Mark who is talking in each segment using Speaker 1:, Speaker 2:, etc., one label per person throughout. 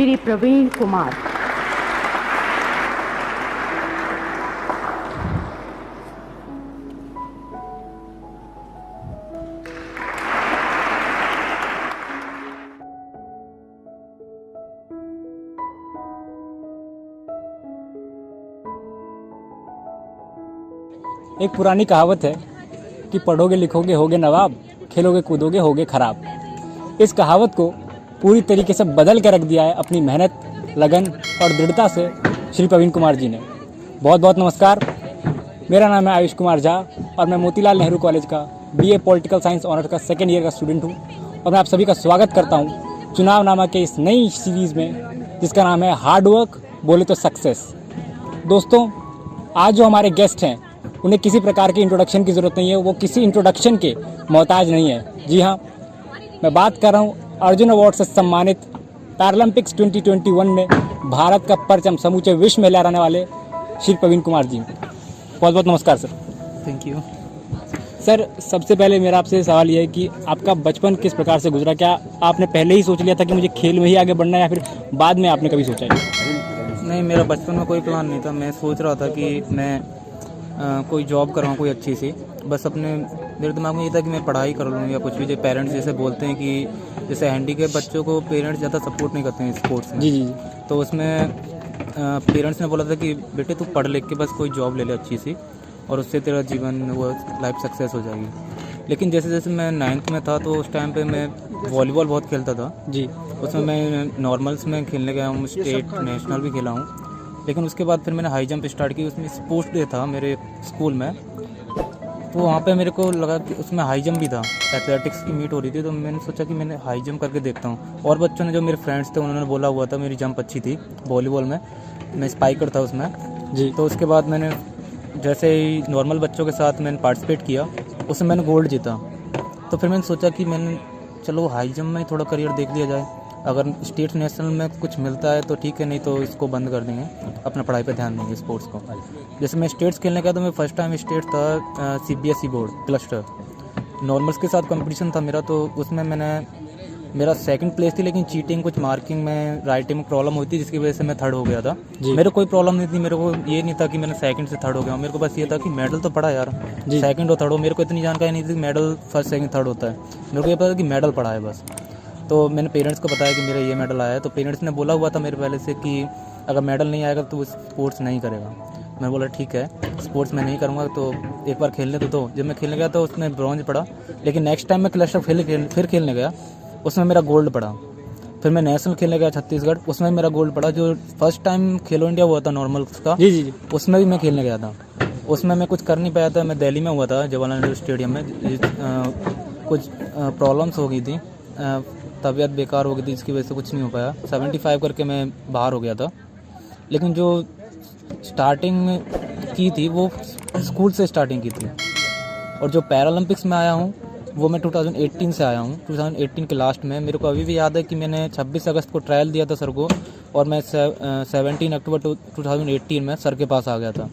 Speaker 1: श्री प्रवीण कुमार।
Speaker 2: एक पुरानी कहावत है कि पढ़ोगे लिखोगे होगे नवाब, खेलोगे कूदोगे होगे खराब। इस कहावत को पूरी तरीके से बदल के रख दिया है अपनी मेहनत, लगन और दृढ़ता से श्री प्रवीण कुमार जी ने। बहुत बहुत नमस्कार। मेरा नाम है आयुष कुमार झा और मैं मोतीलाल नेहरू कॉलेज का BA पॉलिटिकल साइंस ऑनर्स का सेकेंड ईयर का स्टूडेंट हूँ और मैं आप सभी का स्वागत करता हूँ चुनाव नामा के इस नई सीरीज़ में जिसका नाम है हार्ड वर्क बोले तो सक्सेस। दोस्तों, आज जो हमारे गेस्ट हैं उन्हें किसी प्रकार की इंट्रोडक्शन की ज़रूरत नहीं है, वो किसी इंट्रोडक्शन के मोहताज नहीं है। जी हाँ, मैं बात कर रहा हूँ अर्जुन अवार्ड से सम्मानित पैरालंपिक्स 2021 में भारत का परचम समूचे विश्व में लहराने वाले श्री प्रवीण कुमार जी। बहुत बहुत नमस्कार सर।
Speaker 3: थैंक यू
Speaker 2: सर, सबसे पहले मेरा आपसे सवाल ये है कि आपका बचपन किस प्रकार से गुजरा? क्या आपने पहले ही सोच लिया था कि मुझे खेल में ही आगे बढ़ना है या फिर बाद में आपने कभी सोचा है?
Speaker 3: नहीं, मेरा बचपन में कोई प्लान नहीं था। मैं सोच रहा था कि मैं कोई जॉब कराऊँ कोई अच्छी सी। बस मेरे दिमाग में ये था कि मैं पढ़ाई कर लूँ या कुछ भी। जो पेरेंट्स जैसे बोलते हैं कि जैसे हैंडीकैप बच्चों को पेरेंट्स ज़्यादा सपोर्ट नहीं करते हैं स्पोर्ट्स में।
Speaker 2: जी जी।
Speaker 3: तो उसमें पेरेंट्स ने बोला था कि बेटे तू पढ़ लिख के बस कोई जॉब ले ले अच्छी सी और उससे तेरा जीवन वो लाइफ सक्सेस हो जाएगी। लेकिन जैसे जैसे मैं 9th में था तो उस टाइम पे मैं वॉलीबॉल बहुत खेलता था जी। उसमें मैं नॉर्मल्स में खेलने गया हूँ, स्टेट नेशनल भी खेला हूँ। लेकिन उसके बाद फिर मैंने हाई जंप स्टार्ट की। उसमें स्पोर्ट्स डे था मेरे स्कूल में, तो वहाँ पे मेरे को लगा कि उसमें हाई जंप भी था, एथलेटिक्स की मीट हो रही थी। तो मैंने सोचा कि मैंने हाई जंप करके देखता हूँ। और बच्चों ने, जो मेरे फ्रेंड्स थे, उन्होंने बोला हुआ था मेरी जंप अच्छी थी वॉलीबॉल में, मैं स्पाइकर था उसमें जी। तो उसके बाद मैंने जैसे ही नॉर्मल बच्चों के साथ मैंने पार्टिसिपेट किया, उसमें मैंने गोल्ड जीता। तो फिर मैंने सोचा कि चलो हाई जंप में थोड़ा करियर देख लिया जाए, अगर स्टेट नेशनल में कुछ मिलता है तो ठीक है, नहीं तो इसको बंद कर देंगे, अपना पढ़ाई पे ध्यान देंगे स्पोर्ट्स को। जैसे मैं स्टेट्स खेलने गया तो मैं फर्स्ट टाइम स्टेट था CBSE बोर्ड क्लस्टर। नॉर्मल्स के साथ कंपटीशन था मेरा, तो उसमें मेरा सेकंड प्लेस थी। लेकिन चीटिंग, कुछ मार्किंग में, राइटिंग में प्रॉब्लम हुई थी जिसकी वजह से मैं थर्ड हो गया था। मेरे को कोई प्रॉब्लम नहीं थी, मेरे को ये नहीं था कि मैंने सेकंड से थर्ड हो गया। मेरे को बस ये था कि मेडल तो पड़ा यार, सेकंड और थर्ड हो। मेरे को इतनी जानकारी नहीं थी कि मेडल फर्स्ट सेकंड थर्ड होता है। मेरे को ये पता था कि मेडल पड़ा है बस। तो मैंने पेरेंट्स को बताया कि मेरा ये मेडल आया है। तो पेरेंट्स ने बोला हुआ था मेरे पहले से कि अगर मेडल नहीं आएगा तो वो स्पोर्ट्स नहीं करेगा। मैं बोला ठीक है, स्पोर्ट्स में नहीं करूँगा, तो एक बार खेलने तो। जब मैं खेलने गया तो उसमें ब्रॉन्ज पड़ा। लेकिन नेक्स्ट टाइम मैं क्लस्टर फिर खेलने गया, उसमें मेरा गोल्ड पड़ा। फिर मैं नेशनल खेलने गया छत्तीसगढ़, उसमें मेरा गोल्ड पड़ा। जो फर्स्ट टाइम खेलो इंडिया हुआ था नॉर्मल का जी जी, उसमें भी मैं खेलने गया था। उसमें मैं कुछ कर नहीं पाया था। मैं दिल्ली में हुआ था जवाहरलाल नेहरू स्टेडियम में। कुछ प्रॉब्लम्स हो गई थी, तबीयत बेकार हो गई थी, जिसकी वजह से कुछ नहीं हो पाया। 75 करके मैं बाहर हो गया था। लेकिन जो स्टार्टिंग की थी वो स्कूल से स्टार्टिंग की थी। और जो पैरालंपिक्स में आया हूँ वो मैं 2018 से आया हूँ। 2018 के लास्ट में मेरे को अभी भी याद है कि मैंने 26 अगस्त को ट्रायल दिया था सर को, और मैं 17 अक्टूबर 2018 में सर के पास आ गया था।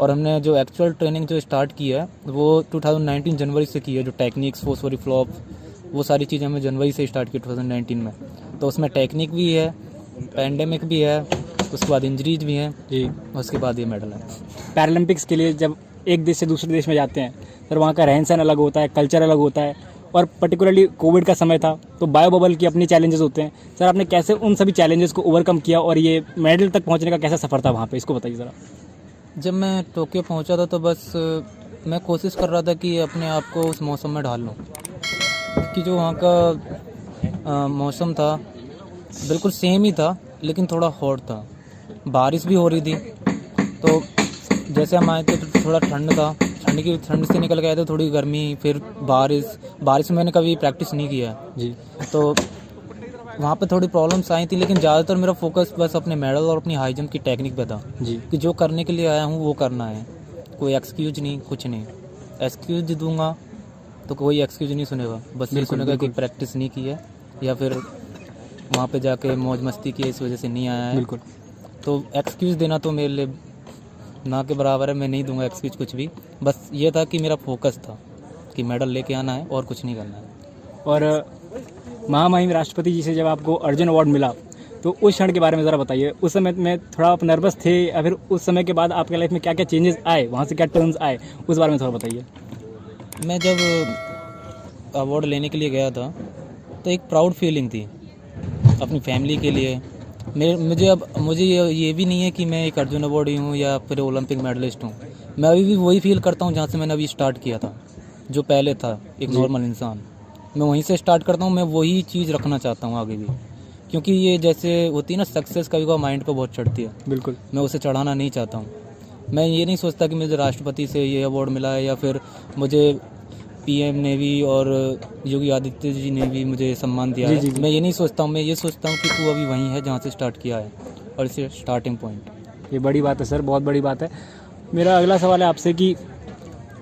Speaker 3: और हमने जो एक्चुअल ट्रेनिंग जो स्टार्ट की है वो 2019 जनवरी से की है। जो टेक्निक्स, फोसोरी फ्लॉप, वो सारी चीज़ें हमने जनवरी से स्टार्ट की 2019 में। तो उसमें टेक्निक भी है, पैंडेमिक भी है, उसके बाद इंजरीज भी हैं जी, उसके बाद ये मेडल है।
Speaker 2: पैरालंपिक्स के लिए जब एक देश से दूसरे देश में जाते हैं सर, वहाँ का रहन सहन अलग होता है, कल्चर अलग होता है, और पर्टिकुलरली कोविड का समय था तो बायो बबल की अपनी चैलेंजेस होते हैं। सर, आपने कैसे उन सभी चैलेंजेस को ओवरकम किया और ये मेडल तक पहुँचने का कैसा सफ़र था वहाँ पे, इसको बताइए ज़रा।
Speaker 3: जब मैं टोक्यो पहुँचा था तो बस मैं कोशिश कर रहा था कि अपने आप को उस मौसम में ढाल लूँ, कि जो वहाँ का मौसम था बिल्कुल सेम ही था, लेकिन थोड़ा हॉट था, बारिश भी हो रही थी। तो जैसे हम आए थे तो थोड़ा ठंड था, ठंड से निकल के आए थे, थोड़ी गर्मी, फिर बारिश में मैंने कभी प्रैक्टिस नहीं किया जी। तो वहाँ पे थोड़ी प्रॉब्लम्स आई थी, लेकिन ज़्यादातर मेरा फोकस बस अपने मेडल और अपनी हाई जंप की टेक्निक पे था जी, कि जो करने के लिए आया हूँ वो करना है। कोई एक्सक्यूज नहीं, कुछ नहीं। एक्सक्यूज दूंगा तो कोई एक्सक्यूज नहीं सुनेगा, बस ये सुनेगा कि प्रैक्टिस नहीं की है या फिर वहाँ पे जाके मौज मस्ती की, इस वजह से नहीं आया है। बिल्कुल। तो एक्सक्यूज़ देना तो मेरे लिए ना के बराबर है, मैं नहीं दूंगा एक्सक्यूज कुछ भी। बस ये था कि मेरा फोकस था कि मेडल लेके आना है और कुछ नहीं करना है।
Speaker 2: और महामहिम राष्ट्रपति जी से जब आपको अर्जुन अवार्ड मिला तो उस क्षण के बारे में ज़रा बताइए, उस समय में थोड़ा आप नर्वस थे या फिर उस समय के बाद आपके लाइफ में क्या क्या चेंजेस आए, वहाँ से क्या टर्न्स आए, उस बारे में थोड़ा बताइए।
Speaker 3: मैं जब अवार्ड लेने के लिए गया था तो एक प्राउड फीलिंग थी अपनी फैमिली के लिए। मुझे ये भी नहीं है कि मैं एक अर्जुन अवार्डी हूँ या फिर ओलंपिक मेडलिस्ट हूँ। मैं अभी भी वही फील करता हूँ जहाँ से मैंने अभी स्टार्ट किया था, जो पहले था एक नॉर्मल इंसान। मैं वहीं से स्टार्ट करता हूँ, मैं वही चीज़ रखना चाहता हूँ आगे भी, क्योंकि ये जैसे होती है ना सक्सेस, कभी कभी माइंड पे बहुत चढ़ती है।
Speaker 2: बिल्कुल।
Speaker 3: मैं उसे चढ़ाना नहीं चाहता हूँ। मैं ये नहीं सोचता कि मुझे राष्ट्रपति से ये अवार्ड मिला है या फिर मुझे पीएम ने भी और योगी आदित्य जी ने भी मुझे सम्मान दिया है। मैं ये नहीं सोचता हूँ। मैं ये सोचता हूँ कि तू अभी वहीं है जहाँ से स्टार्ट किया है और इसे स्टार्टिंग पॉइंट।
Speaker 2: ये बड़ी बात है सर, बहुत बड़ी बात है। मेरा अगला सवाल है आपसे कि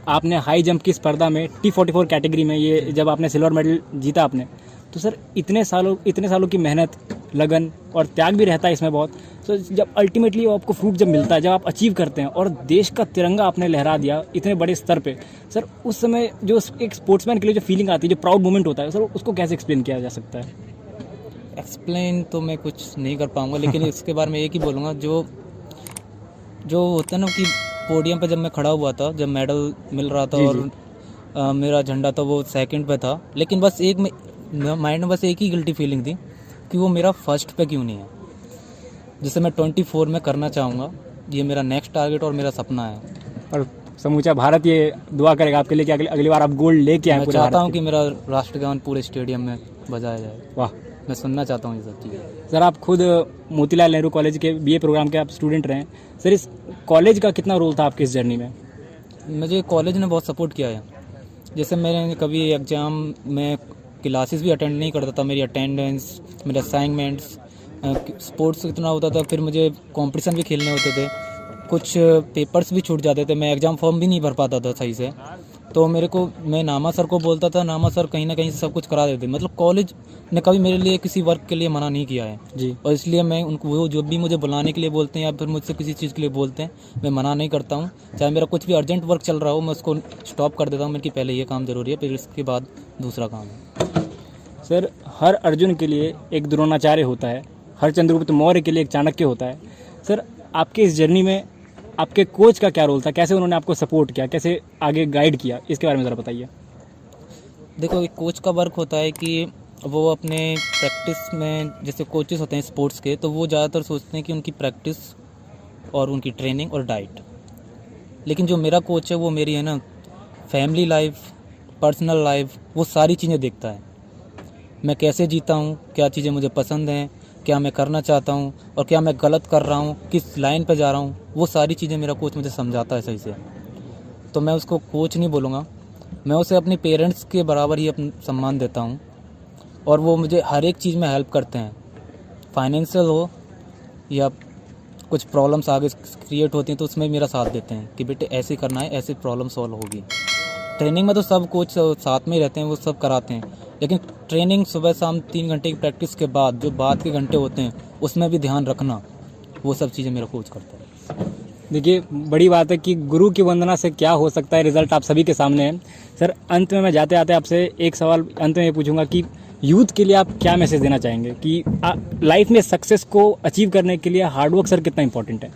Speaker 2: आपने हाई जंप की स्पर्धा में T44 कैटेगरी में ये जब आपने सिल्वर मेडल जीता आपने, तो सर इतने सालों की मेहनत, लगन और त्याग भी रहता है इसमें बहुत। तो जब अल्टीमेटली आपको फ्रूट जब मिलता है, जब आप अचीव करते हैं और देश का तिरंगा आपने लहरा दिया इतने बड़े स्तर पे, सर उस समय जो एक स्पोर्ट्समैन के लिए जो फीलिंग आती है, जो प्राउड मोमेंट होता है सर, उसको कैसे एक्सप्लेन किया जा सकता है?
Speaker 3: एक्सप्लेन तो मैं कुछ नहीं कर पाऊँगा, लेकिन इसके बारे में एक ही बोलूँगा, जो होता है ना कि पोडियम पे जब मैं खड़ा हुआ था, जब मेडल मिल रहा था और मेरा झंडा था वो सेकंड पे था, लेकिन बस एक माइंड में बस एक ही गिल्टी फीलिंग थी कि वो मेरा फर्स्ट पे क्यों नहीं है, जिसे मैं 24 में करना चाहूँगा। ये मेरा नेक्स्ट टारगेट और मेरा सपना है।
Speaker 2: और समूचा भारत ये दुआ करेगा आपके लिए कि अगली बार आप गोल्ड लेके आए।
Speaker 3: मैं चाहता हूँ कि मेरा राष्ट्रगान पूरे स्टेडियम में बजाया जाए।
Speaker 2: वाह,
Speaker 3: मैं सुनना चाहता हूँ ये सब चीज़ें।
Speaker 2: सर आप खुद मोतीलाल नेहरू कॉलेज के BA प्रोग्राम के आप स्टूडेंट रहे हैं सर, इस कॉलेज का कितना रोल था आपके इस जर्नी में?
Speaker 3: मुझे कॉलेज ने बहुत सपोर्ट किया है। जैसे मैंने कभी एग्ज़ाम में क्लासेस भी अटेंड नहीं करता था, मेरी अटेंडेंस, मेरे असाइनमेंट्स, स्पोर्ट्स इतना होता था, फिर मुझे कंपटीशन भी खेलने होते थे, कुछ पेपर्स भी छूट जाते थे, मैं एग्ज़ाम फॉर्म भी नहीं भर पाता था सही से। तो मैं नामा सर को बोलता था, नामा सर कहीं ना कहीं से सब कुछ करा देते। मतलब कॉलेज ने कभी मेरे लिए किसी वर्क के लिए मना नहीं किया है
Speaker 2: जी।
Speaker 3: और इसलिए मैं उनको, वो जो भी मुझे बुलाने के लिए बोलते हैं या फिर मुझसे किसी चीज़ के लिए बोलते हैं, मैं मना नहीं करता हूँ। चाहे मेरा कुछ भी अर्जेंट वर्क चल रहा हो, मैं उसको स्टॉप कर देता हूँ। मेरे पहले ये काम ज़रूरी है, फिर इसके बाद दूसरा काम है।
Speaker 2: सर हर अर्जुन के लिए एक द्रोणाचार्य होता है, हर चंद्रगुप्त मौर्य के लिए एक चाणक्य होता है। सर आपके इस जर्नी में आपके कोच का क्या रोल था, कैसे उन्होंने आपको सपोर्ट किया, कैसे आगे गाइड किया, इसके बारे में ज़रा बताइए।
Speaker 3: देखो, एक कोच का वर्क होता है कि वो अपने प्रैक्टिस में, जैसे कोचेस होते हैं स्पोर्ट्स के, तो वो ज़्यादातर सोचते हैं कि उनकी प्रैक्टिस और उनकी ट्रेनिंग और डाइट। लेकिन जो मेरा कोच है वो मेरी है ना फैमिली लाइफ, पर्सनल लाइफ, वो सारी चीज़ें देखता है। मैं कैसे जीता हूँ, क्या चीज़ें मुझे पसंद हैं, क्या मैं करना चाहता हूँ और क्या मैं गलत कर रहा हूँ, किस लाइन पे जा रहा हूँ, वो सारी चीज़ें मेरा कोच मुझे समझाता है सही से। तो मैं उसको कोच नहीं बोलूँगा, मैं उसे अपने पेरेंट्स के बराबर ही अपना सम्मान देता हूँ और वो मुझे हर एक चीज़ में हेल्प करते हैं, फाइनेंशियल हो या कुछ प्रॉब्लम्स आगे क्रिएट होती हैं तो उसमें मेरा साथ देते हैं कि बेटे ऐसे करना है, ऐसे प्रॉब्लम सॉल्व होगी। ट्रेनिंग में तो सब कोच साथ में ही रहते हैं, वो सब कराते हैं, लेकिन ट्रेनिंग सुबह शाम 3 घंटे की प्रैक्टिस के बाद जो बाद के घंटे होते हैं उसमें भी ध्यान रखना, वो सब चीज़ें मेरा कोच करता है।
Speaker 2: देखिए बड़ी बात है कि गुरु की वंदना से क्या हो सकता है, रिजल्ट आप सभी के सामने है। सर अंत में मैं जाते आते आपसे एक सवाल अंत में ये पूछूंगा कि यूथ के लिए आप क्या मैसेज देना चाहेंगे कि लाइफ में सक्सेस को अचीव करने के लिए हार्डवर्क सर कितना इंपॉर्टेंट है?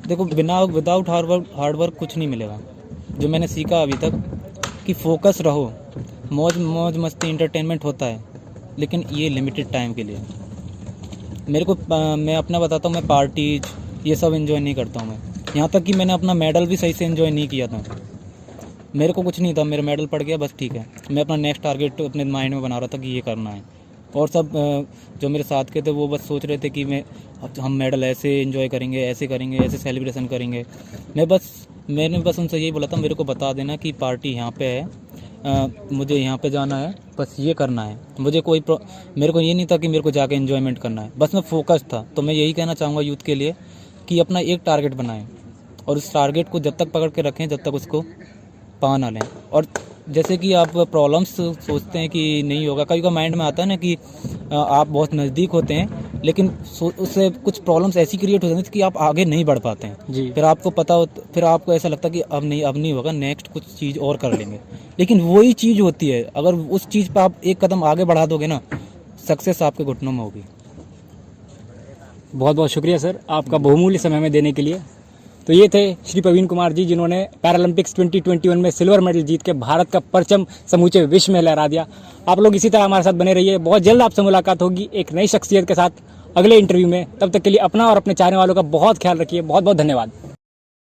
Speaker 3: देखो, विदाउट हार्डवर्क कुछ नहीं मिलेगा। जो मैंने सीखा अभी तक कि फोकस रहो, मौज मस्ती इंटरटेनमेंट होता है, लेकिन ये लिमिटेड टाइम के लिए। मैं अपना बताता हूँ, मैं पार्टीज ये सब एंजॉय नहीं करता हूँ मैं। यहाँ तक कि मैंने अपना मेडल भी सही से एंजॉय नहीं किया था। मेरे को कुछ नहीं था, मेरा मेडल पड़ गया बस ठीक है। मैं अपना नेक्स्ट टारगेट अपने माइंड में बना रहा था कि ये करना है, और सब जो मेरे साथ के थे वो बस सोच रहे थे कि हम मेडल ऐसे एंजॉय करेंगे, ऐसे करेंगे, ऐसे सेलिब्रेशन करेंगे। मैंने बस उनसे यही बोला था, मेरे को बता देना कि पार्टी यहाँ पे है, मुझे यहाँ पे जाना है, बस ये करना है। मेरे को ये नहीं था कि मेरे को जाके एंजॉयमेंट करना है, बस मैं फोकस था। तो मैं यही कहना चाहूँगा यूथ के लिए कि अपना एक टारगेट बनाएं और उस टारगेट को जब तक पकड़ के रखें जब तक उसको पा ना लें। और जैसे कि आप प्रॉब्लम्स सोचते हैं कि नहीं होगा, कभी का माइंड में आता है ना कि आप बहुत नज़दीक होते हैं, लेकिन उससे कुछ प्रॉब्लम्स ऐसी क्रिएट हो जाती हैं कि आप आगे नहीं बढ़ पाते हैं जी। फिर आपको ऐसा लगता है कि अब नहीं होगा, नेक्स्ट कुछ चीज़ और कर लेंगे। लेकिन वही चीज़ होती है, अगर उस चीज़ पर आप एक कदम आगे बढ़ा दोगे ना, सक्सेस आपके घुटनों में होगी।
Speaker 2: बहुत बहुत शुक्रिया सर आपका बहुमूल्य समय में देने के लिए। तो ये थे श्री प्रवीण कुमार जी, जिन्होंने पैरालंपिक्स 2021 में सिल्वर मेडल जीत के भारत का परचम समूचे विश्व में लहरा दिया। आप लोग इसी तरह हमारे साथ बने रहिए। बहुत जल्द आपसे मुलाकात होगी एक नई शख्सियत के साथ अगले इंटरव्यू में। तब तक के लिए अपना और अपने चाहने वालों का बहुत ख्याल रखिए। बहुत बहुत धन्यवाद।